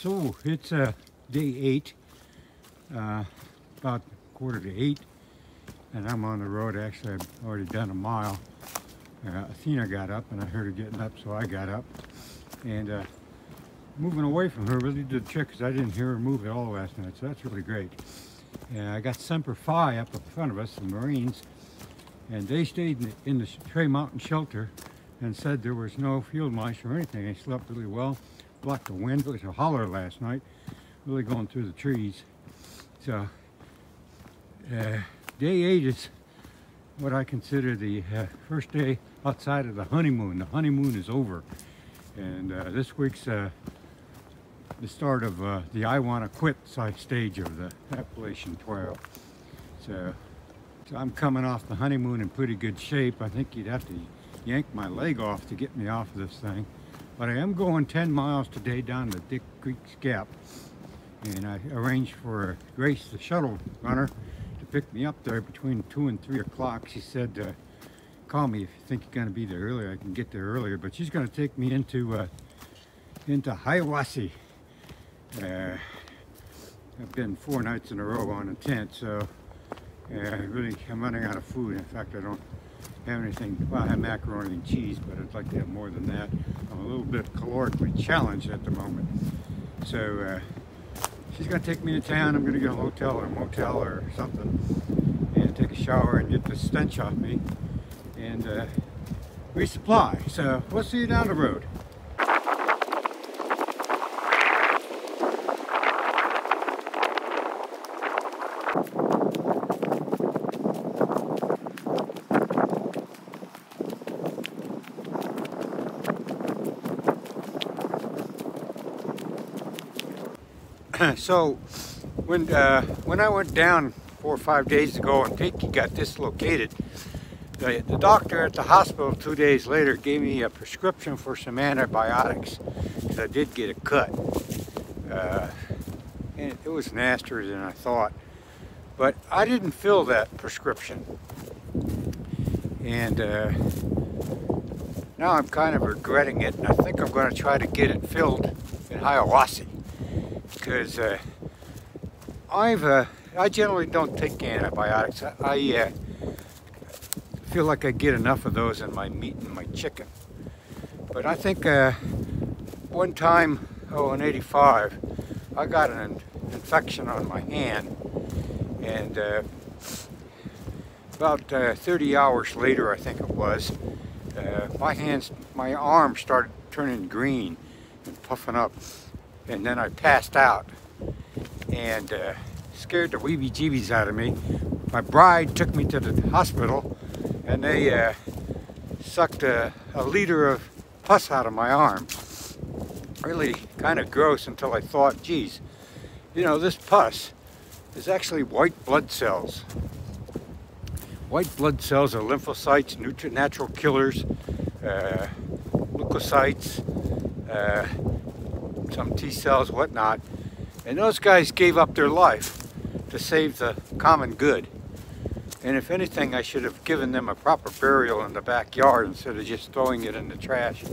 So it's day 8, about 7:45, and I'm on the road. Actually, I've already done a mile. Athena got up, and I heard her getting up, so I got up. And moving away from her really did the trick, because I didn't hear her move at all last night, so that's really great. And I got Semper up in front of us, the Marines, and they stayed in the Trey Mountain shelter and said there was no field mice or anything. They slept really well, blocked the wind. It was a holler last night, really going through the trees. So day 8 is what I consider the first day outside of the honeymoon. The honeymoon is over, and this week's the start of the I Want to Quit stage of the Appalachian Trail. So I'm coming off the honeymoon in pretty good shape. I think you'd have to yank my leg off to get me off of this thing. But I am going 10 miles today down to Dick Creek's Gap. And I arranged for Grace, the shuttle runner, to pick me up there between 2 and 3 o'clock. She said, call me if you think you're going to be there earlier. I can get there earlier. But she's going to take me into Hiawassee. I've been 4 nights in a row on a tent, so I'm running out of food. In fact, I don't have anything. Well, I have macaroni and cheese, but I'd like to have more than that. I'm a little bit calorically challenged at the moment. So she's going to take me to town. I'm going to get a hotel or a motel or something and take a shower and get the stench off me and resupply. So we'll see you down the road. So when I went down 4 or 5 days ago and Pinky got dislocated, the doctor at the hospital 2 days later gave me a prescription for some antibiotics, because I did get a cut. And it was nastier than I thought. But I didn't fill that prescription. And now I'm kind of regretting it, and I think I'm going to try to get it filled in Hiawassee. Because I generally don't take antibiotics. I feel like I get enough of those in my meat and my chicken. But I think one time, in '85, I got an infection on my hand, and about 30 hours later, I think it was, my arm started turning green and puffing up. And then I passed out and scared the weebie-jeebies out of me. My bride took me to the hospital, and they sucked a liter of pus out of my arm. Really kind of gross, until I thought, geez, you know, this pus is actually white blood cells. White blood cells are lymphocytes, natural killers, leukocytes, some T cells, whatnot, and those guys gave up their life to save the common good. And if anything, I should have given them a proper burial in the backyard instead of just throwing it in the trash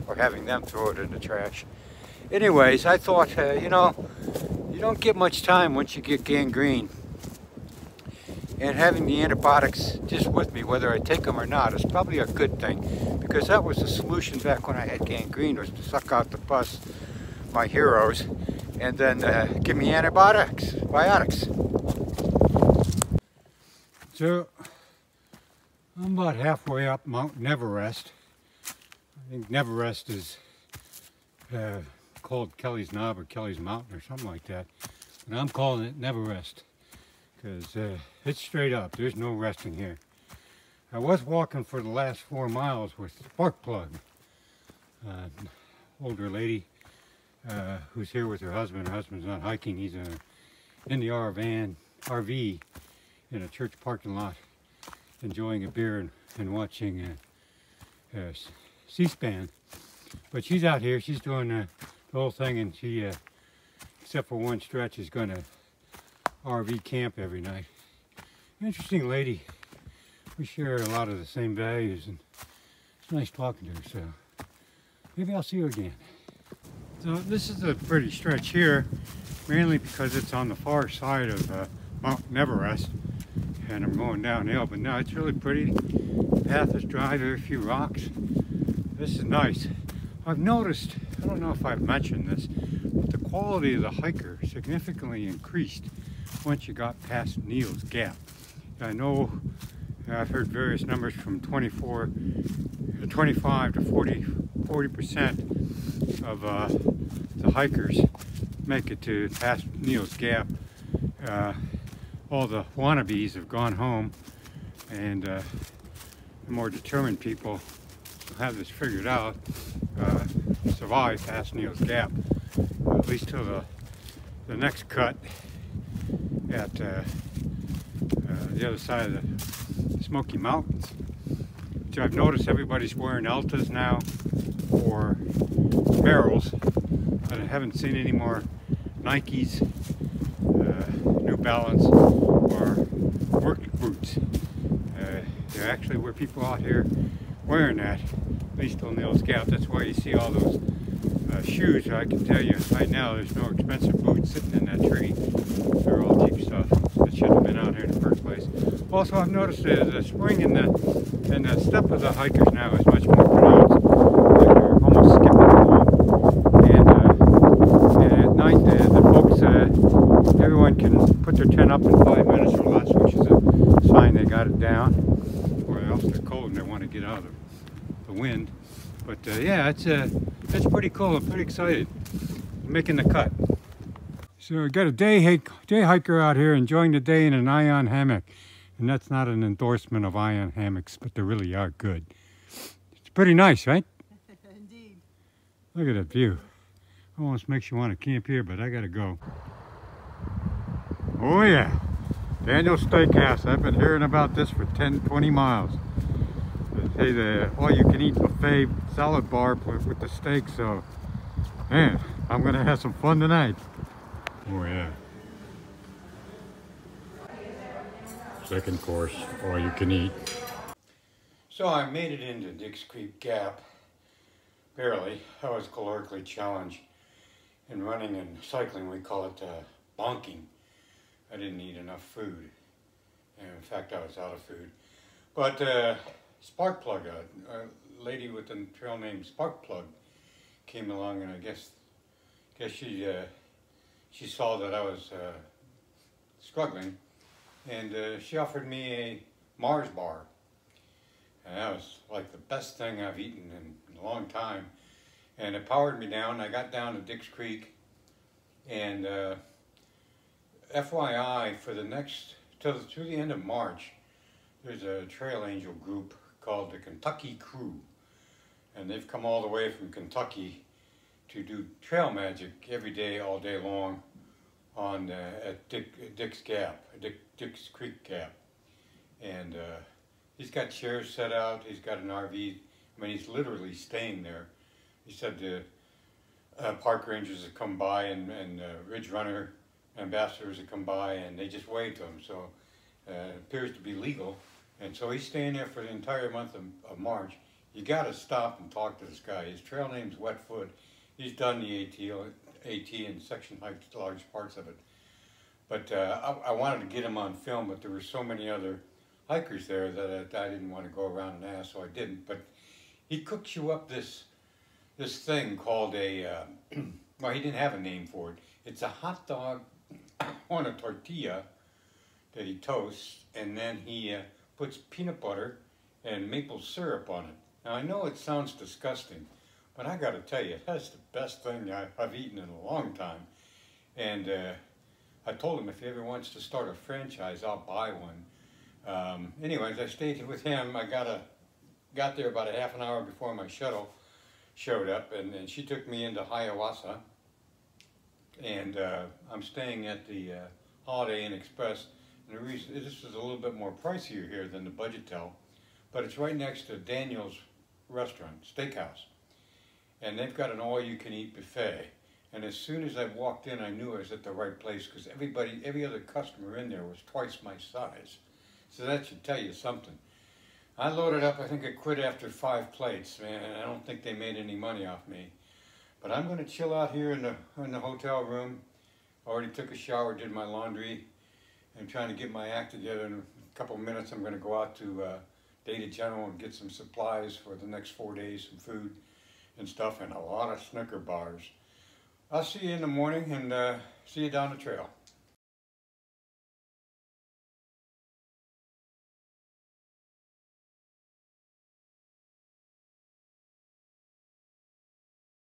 or having them throw it in the trash. Anyways, I thought, you know, you don't get much time once you get gangrene. And having the antibiotics just with me, whether I take them or not, is probably a good thing, because that was the solution back when I had gangrene, was to suck out the pus, my heroes, and then give me antibiotics. So I'm about halfway up Mount Neverest. I think Neverest is called Kelly's Knob or Kelly's Mountain or something like that, and I'm calling it Neverest because it's straight up. There's no resting here. I was walking for the last 4 miles with Sparkplug, older lady who's here with her husband. Her husband's not hiking. He's in the RV in a church parking lot, enjoying a beer and watching C-SPAN. But she's out here. She's doing the whole thing, and she, except for one stretch, is going to RV camp every night. Interesting lady. We share a lot of the same values, and it's nice talking to her. So maybe I'll see you again. So this is a pretty stretch here, mainly because it's on the far side of Mount Everest, and I'm going downhill, but no, it's really pretty. The path is dry, very few rocks. This is nice. I've noticed, I don't know if I've mentioned this, but the quality of the hiker significantly increased once you got past Neal's Gap. I know I've heard various numbers from 25 to 40% of the hikers make it to past Neal's Gap. All the wannabes have gone home, and the more determined people who have this figured out survive past Neal's Gap, at least till the next cut at the other side of the Smoky Mountains, which I've noticed everybody's wearing Altas now or Merrells. I haven't seen any more Nikes, New Balance, or work boots. They're actually where people out here wearing that, at least on Neal's Gap. That's why you see all those shoes. I can tell you right now there's no expensive boots sitting in that tree. They're all cheap stuff that shouldn't have been out here in the first place. Also, I've noticed the spring in the step of the hikers now is much more pronounced. Like they're almost skipping along. And at night, the folks, everyone can put their tent up in 5 minutes or less, which is a sign they got it down, or else they're cold and they want to get out of the wind. But yeah, it's pretty cool. I'm pretty excited. I'm making the cut. So we got a day hiker out here enjoying the day in an ion hammock. And that's not an endorsement of ion hammocks, but they really are good. It's pretty nice, right? Indeed. Look at that view. Almost makes you want to camp here, but I gotta go. Oh yeah, Daniel's Steakhouse. I've been hearing about this for 20 miles. They say the all-you-can-eat buffet salad bar with the steak, so man, I'm gonna have some fun tonight. Oh yeah. Second course, all you can eat. So I made it into Dix Creek Gap, barely. I was calorically challenged. In running and cycling, we call it bonking. I didn't eat enough food. And in fact, I was out of food. But Sparkplug, a lady with the trail name Sparkplug, came along, and I guess she saw that I was struggling, and she offered me a Mars bar, and that was like the best thing I've eaten in a long time, and it powered me down. I got down to Dix Creek, and FYI, for the next through the end of March, there's a trail angel group called the Kentucky Crew, and they've come all the way from Kentucky to do trail magic every day, all day long, on at Dix Creek Gap, and he's got chairs set out. He's got an RV. I mean, he's literally staying there. He said the park rangers have come by, and Ridge Runner ambassadors have come by, and they just waved to him. So it appears to be legal, and so he's staying there for the entire month of March. You got to stop and talk to this guy. His trail name's Wetfoot. He's done the AT and section hiked large parts of it. But I wanted to get him on film, but there were so many other hikers there that I didn't want to go around and ask, so I didn't. But he cooks you up this thing called a, well, he didn't have a name for it. It's a hot dog on a tortilla that he toasts, and then he puts peanut butter and maple syrup on it. Now, I know it sounds disgusting, but I got to tell you, that's the best thing I've eaten in a long time. And I told him if he ever wants to start a franchise, I'll buy one. Anyways, I stayed with him. I got there about a half an hour before my shuttle showed up, and she took me into Hiawatha. And I'm staying at the Holiday Inn Express. And the reason, this is a little bit more pricier here than the Budgetel, but it's right next to Daniel's restaurant, steakhouse. And they've got an all-you-can-eat buffet. And as soon as I walked in, I knew I was at the right place, because every other customer in there was twice my size. So that should tell you something. I loaded up. I think I quit after 5 plates, man. I don't think they made any money off me. But I'm going to chill out here in the hotel room. Already took a shower, did my laundry, and trying to get my act together. In a couple of minutes, I'm going to go out to Data General and get some supplies for the next 4 days, some food and stuff, and a lot of snooker bars. I'll see you in the morning, and see you down the trail.